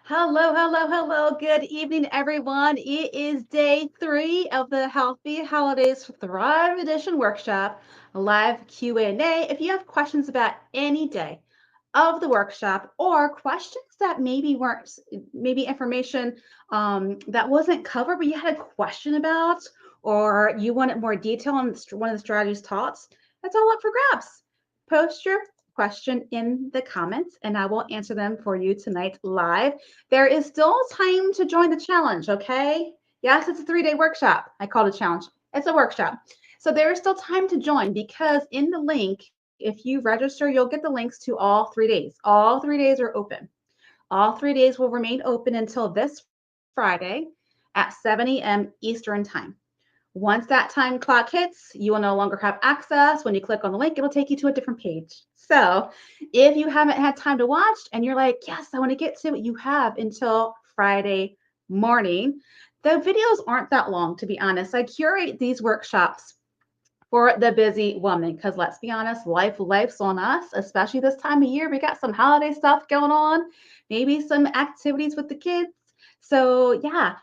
Hello, hello, hello. Good evening, everyone. It is day 3 of the Healthy Holidays Thrive Edition workshop, a live Q&A. If you have questions about any day of the workshop or questions that maybe weren't, maybe information that wasn't covered, but you had a question about, or you wanted more detail on one of the strategies taught, that's all up for grabs. Post your question in the comments and I will answer them for you tonight live. There is still time to join the challenge, okay? Yes, it's a 3-day workshop. I call it a challenge. It's a workshop. So there is still time to join because in the link, if you register, you'll get the links to all 3 days. All 3 days are open. All 3 days will remain open until this Friday at 7 a.m. Eastern Time. Once that time clock hits, you will no longer have access. When you click on the link, it'll take you to a different page. So if you haven't had time to watch and you're like, yes, I want to get to it, you have until Friday morning. The videos aren't that long, to be honest. I curate these workshops for the busy woman because let's be honest, life's on us, especially this time of year. We got some holiday stuff going on, maybe some activities with the kids. So yeah,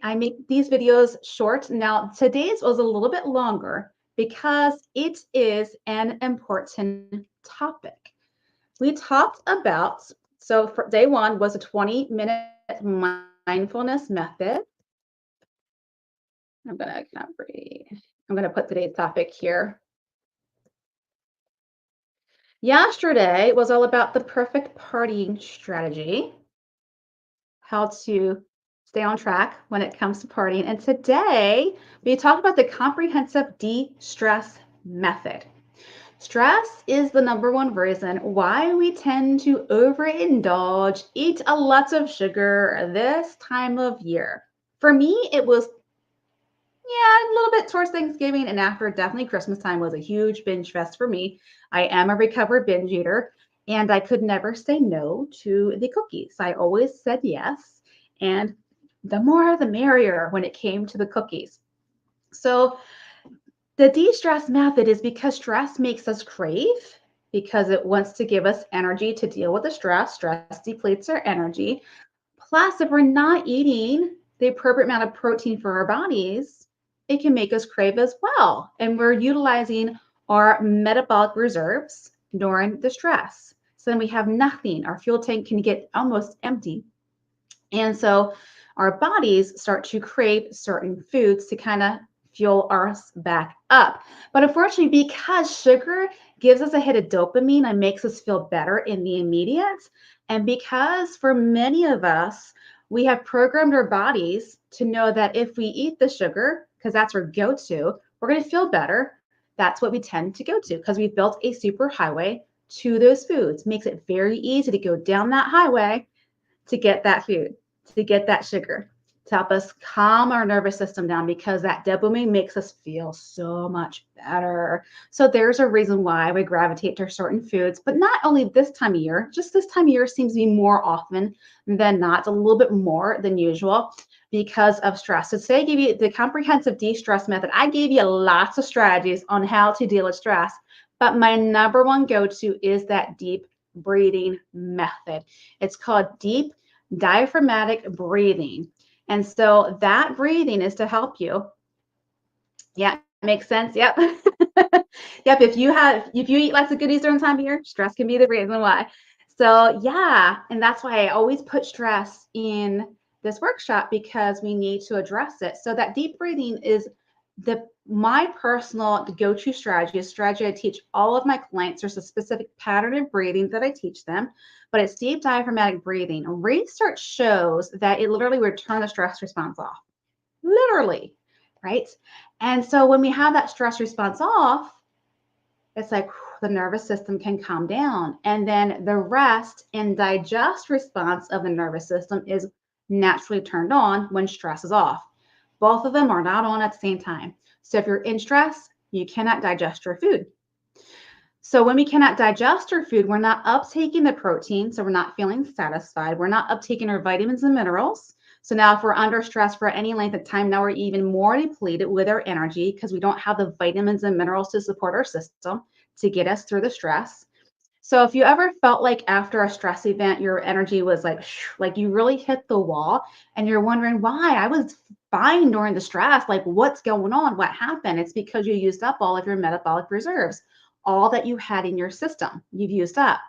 I make these videos short. Now today's was a little bit longer because it is an important topic. We talked about, so for day 1 was a 20-minute mindfulness method. I'm gonna put today's topic here. Yesterday was all about the perfect partying strategy, how to stay on track when it comes to partying. And today we talked about the comprehensive de-stress method. Stress is the number one reason why we tend to overindulge, eat a lot of sugar this time of year. For me, it was a little bit towards Thanksgiving and after, definitely Christmas time was a huge binge fest for me. I am a recovered binge eater and I could never say no to the cookies. I always said yes. And the more the merrier when it came to the cookies. So the de-stress method is because stress makes us crave because it wants to give us energy to deal with the stress. Stress depletes our energy. Plus, if we're not eating the appropriate amount of protein for our bodies, it can make us crave as well. And we're utilizing our metabolic reserves during the stress. So then we have nothing. Our fuel tank can get almost empty. And so our bodies start to crave certain foods to kind of fuel us back up. But unfortunately, because sugar gives us a hit of dopamine and makes us feel better in the immediate, and because for many of us, we have programmed our bodies to know that if we eat the sugar, because that's our go to, we're going to feel better. That's what we tend to go to because we've built a super highway to those foods. Makes it very easy to go down that highway to get that food, to get that sugar, to help us calm our nervous system down because that dopamine makes us feel so much better. So there's a reason why we gravitate to certain foods, but not only this time of year, just this time of year seems to be more often than not, a little bit more than usual because of stress. So today I gave you the comprehensive de-stress method. I gave you lots of strategies on how to deal with stress, but my number one go-to is that deep breathing method. It's called deep diaphragmatic breathing. And so that breathing is to help you. Yeah, makes sense. Yep. Yep. If you eat lots of goodies during the time of year, stress can be the reason why. So yeah, and that's why I always put stress in this workshop because we need to address it. So that deep breathing is my personal go-to strategy, a strategy I teach all of my clients. There's a specific pattern of breathing that I teach them, but it's deep diaphragmatic breathing. Research shows that it literally would turn the stress response off. Literally, right? And so when we have that stress response off, it's like the nervous system can calm down. And then the rest and digest response of the nervous system is naturally turned on when stress is off. Both of them are not on at the same time. So if you're in stress, you cannot digest your food. So when we cannot digest our food, we're not uptaking the protein, so we're not feeling satisfied. We're not uptaking our vitamins and minerals. So now if we're under stress for any length of time, now we're even more depleted with our energy because we don't have the vitamins and minerals to support our system to get us through the stress. So if you ever felt like after a stress event, your energy was like, like you really hit the wall and you're wondering why I was fine during the stress, like what's going on? What happened? It's because you used up all of your metabolic reserves, all that you had in your system, you've used up.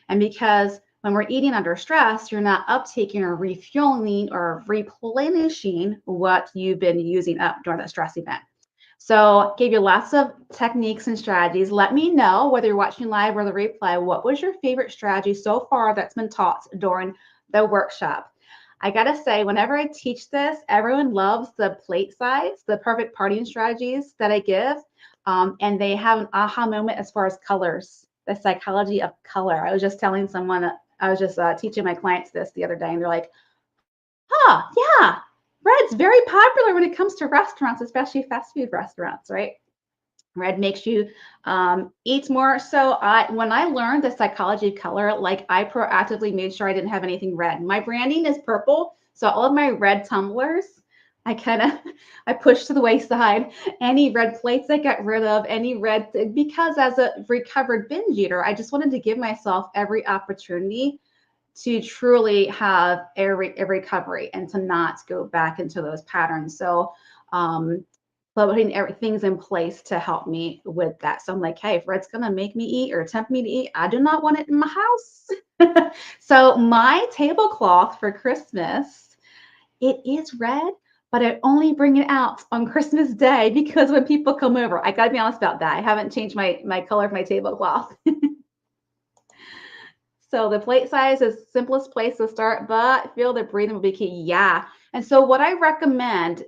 And because when we're eating under stress, you're not uptaking or refueling or replenishing what you've been using up during that stress event. So, gave you lots of techniques and strategies. Let me know whether you're watching live or the replay. What was your favorite strategy so far that's been taught during the workshop? I gotta say, whenever I teach this, everyone loves the plate size, the perfect partying strategies that I give. And they have an aha moment as far as colors, the psychology of color. I was just telling someone, I was just teaching my clients this the other day, and they're like, huh, yeah, red's very popular when it comes to restaurants, especially fast food restaurants, right? Red makes you eat more. So when I learned the psychology of color, like I proactively made sure I didn't have anything red. My branding is purple, so all of my red tumblers, I kind of I pushed to the wayside. Any red plates I got rid of, any red because as a recovered binge eater, I just wanted to give myself every opportunity to truly have a recovery and to not go back into those patterns. So, putting everything's in place to help me with that. So I'm like, hey, if Red's gonna make me eat or tempt me to eat, I do not want it in my house. So my tablecloth for Christmas, it is red, but I only bring it out on Christmas Day because when people come over, I gotta be honest about that. I haven't changed my color of my tablecloth. So the plate size is the simplest place to start, but feel that breathing will be key. Yeah. And so what I recommend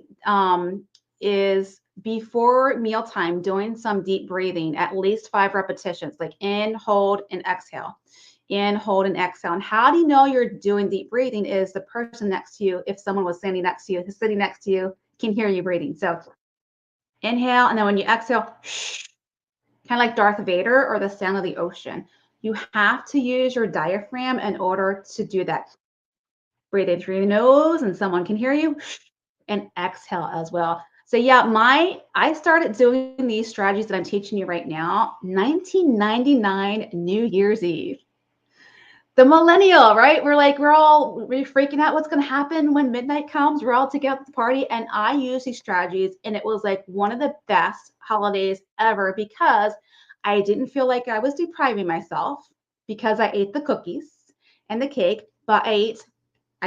is before mealtime, doing some deep breathing, at least 5 repetitions, like in, hold, and exhale. In, hold, and exhale. And how do you know you're doing deep breathing is the person next to you, if someone was standing next to you, who's sitting next to you, can hear you breathing. So inhale, and then when you exhale, kind of like Darth Vader or the sound of the ocean. You have to use your diaphragm in order to do that. Breathe in through your nose and someone can hear you, and exhale as well. So yeah, I started doing these strategies that I'm teaching you right now, 1999 New Year's Eve. The millennial, right? We're freaking out what's going to happen when midnight comes. We're all together at the party. And I use these strategies, and it was like one of the best holidays ever because I didn't feel like I was depriving myself because I ate the cookies and the cake, but I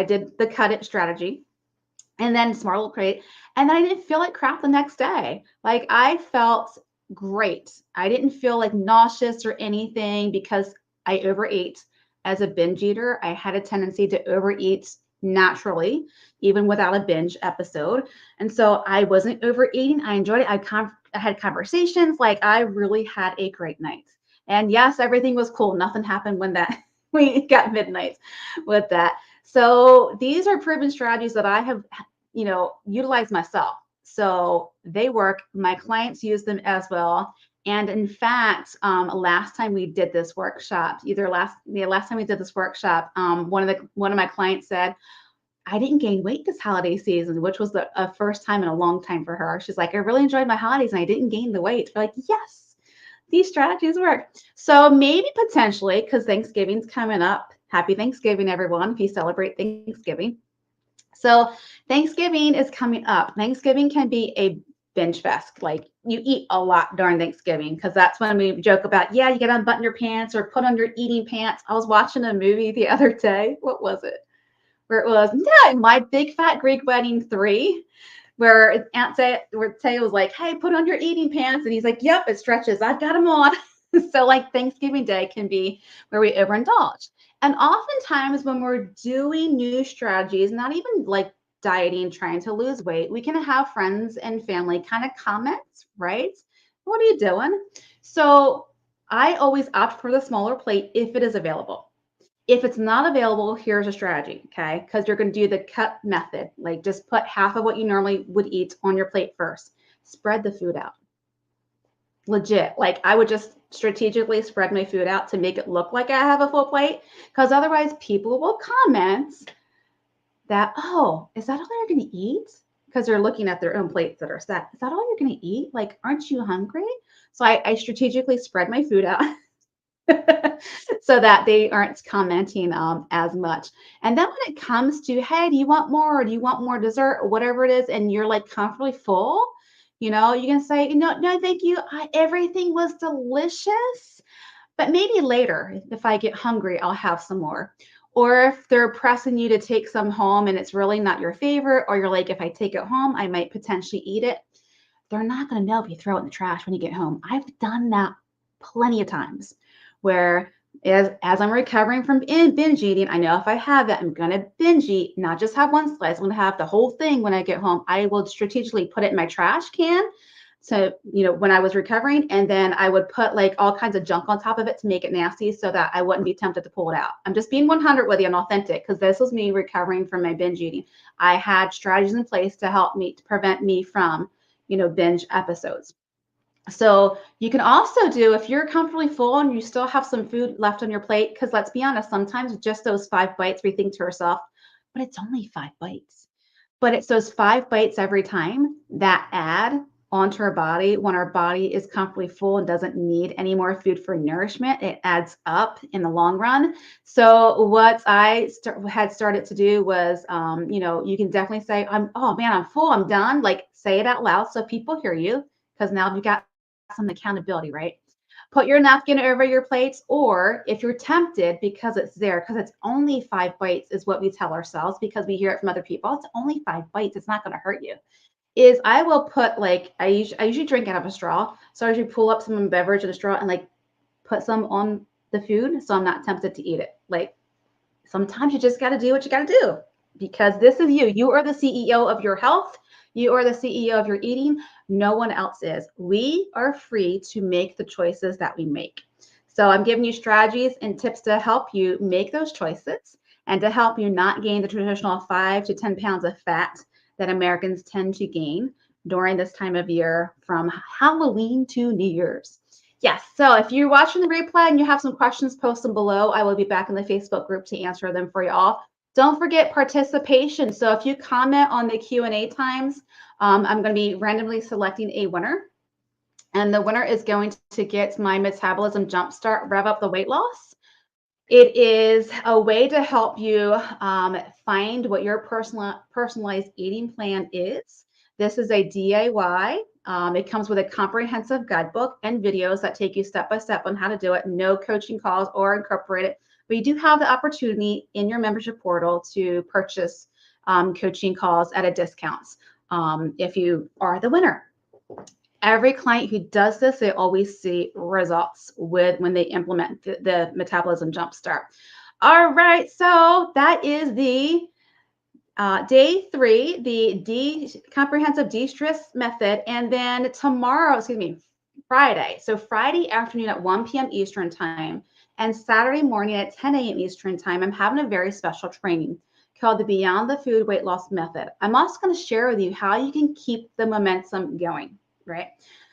did the cut it strategy and then smart little crate. And then I didn't feel like crap the next day. Like I felt great. I didn't feel like nauseous or anything because I overate. As a binge eater, I had a tendency to overeat naturally, even without a binge episode. And so I wasn't overeating. I enjoyed it. I had conversations. Like I really had a great night. And yes, everything was cool. Nothing happened when that we got midnight with that. So these are proven strategies that I have utilize myself. So they work. My clients use them as well. And in fact, last time we did this workshop, last time we did this workshop, one of my clients said, I didn't gain weight this holiday season, which was the first time in a long time for her. She's like, I really enjoyed my holidays and I didn't gain the weight. We're like, yes, these strategies work. So maybe potentially, because Thanksgiving's coming up. Happy Thanksgiving, everyone, if you celebrate Thanksgiving. So Thanksgiving is coming up. Thanksgiving can be a binge fest. Like you eat a lot during Thanksgiving because that's when we joke about, yeah, you got to unbutton your pants or put on your eating pants. I was watching a movie the other day. What was it? Where it was, yeah, My Big Fat Greek Wedding 3, where Taya was like, hey, put on your eating pants. And he's like, yep, it stretches. I've got them on. So like Thanksgiving Day can be where we overindulge. And oftentimes when we're doing new strategies, not even like dieting, trying to lose weight, we can have friends and family kind of comment, right? What are you doing? So I always opt for the smaller plate if it is available. If it's not available, here's a strategy, okay? Because you're going to do the cut method. Like just put half of what you normally would eat on your plate first. Spread the food out. Legit. Like I would just strategically spread my food out to make it look like I have a full plate. Because otherwise people will comment that, oh, is that all you're going to eat? Because they're looking at their own plates that are set. Is that all you're going to eat? Like, aren't you hungry? So I strategically spread my food out. so that they aren't commenting as much. And then when it comes to, hey, do you want more? Or do you want more dessert or whatever it is? And you're like comfortably full, you can say, no, thank you. Everything was delicious. But maybe later, if I get hungry, I'll have some more. Or if they're pressing you to take some home and it's really not your favorite, or you're like, if I take it home, I might potentially eat it. They're not going to know if you throw it in the trash when you get home. I've done that plenty of times where as I'm recovering from binge eating, I know if I have it, I'm going to binge eat, not just have one slice. I'm going to have the whole thing when I get home. I will strategically put it in my trash can. So, when I was recovering, and then I would put like all kinds of junk on top of it to make it nasty so that I wouldn't be tempted to pull it out. I'm just being 100 with you and authentic because this was me recovering from my binge eating. I had strategies in place to help me to prevent me from, binge episodes. So you can also do, if you're comfortably full and you still have some food left on your plate, because let's be honest, sometimes just those 5 bites, we think to ourselves, but it's only 5 bites. But it's those 5 bites every time that add onto our body when our body is comfortably full and doesn't need any more food for nourishment. It adds up in the long run. So what I had started to do was, you can definitely say, oh man, I'm full, I'm done. Like say it out loud so people hear you, because now you've got some accountability, right? Put your napkin over your plates, or if you're tempted, because it's there, because it's only 5 bites, is what we tell ourselves because we hear it from other people. It's only 5 bites. It's not going to hurt you. Is I will put like I usually drink out of a straw, so I usually pull up some beverage in a straw and like put some on the food, so I'm not tempted to eat it. Like sometimes you just got to do what you got to do because this is you. You are the CEO of your health. You are the CEO of your eating. No one else is. We are free to make the choices that we make. So I'm giving you strategies and tips to help you make those choices and to help you not gain the traditional 5 to 10 pounds of fat that Americans tend to gain during this time of year from Halloween to New Year's. Yes. So if you're watching the replay and you have some questions, post them below. I will be back in the Facebook group to answer them for you all. Don't forget participation. So if you comment on the Q&A times, I'm going to be randomly selecting a winner. And the winner is going to get my Metabolism Jumpstart Rev Up the Weight Loss. It is a way to help you find what your personalized eating plan is. This is a DIY. It comes with a comprehensive guidebook and videos that take you step by step on how to do it. No coaching calls or incorporate it. But you do have the opportunity in your membership portal to purchase coaching calls at a discount if you are the winner. Every client who does this, they always see results when they implement the Metabolism Jumpstart. All right, so that is the day 3, the comprehensive de-stress method, and then tomorrow, Friday. So Friday afternoon at 1 p.m. Eastern time and Saturday morning at 10 a.m. Eastern time, I'm having a very special training called the Beyond the Food Weight Loss Method. I'm also going to share with you how you can keep the momentum going, right?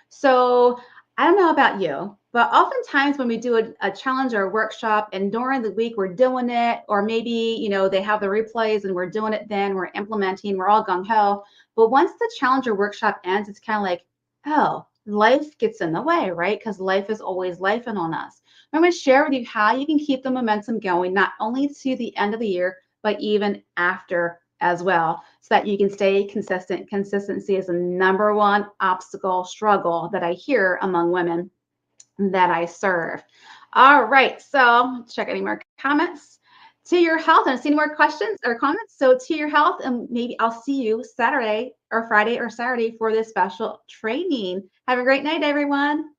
So I don't know about you, but oftentimes when we do a challenge or a workshop and during the week we're doing it, or maybe, they have the replays and we're doing it then, we're implementing, we're all gung-ho. But once the challenge or workshop ends, it's kind of like, oh, life gets in the way, right? Because life is always lifing on us. I'm going to share with you how you can keep the momentum going, not only to the end of the year, but even after as well, so that you can stay consistent. Consistency is the number one obstacle struggle that I hear among women that I serve. All right, so check any more comments. To your health, and I see any more questions or comments. So to your health, and maybe I'll see you Saturday or Friday or Saturday for this special training. Have a great night, everyone.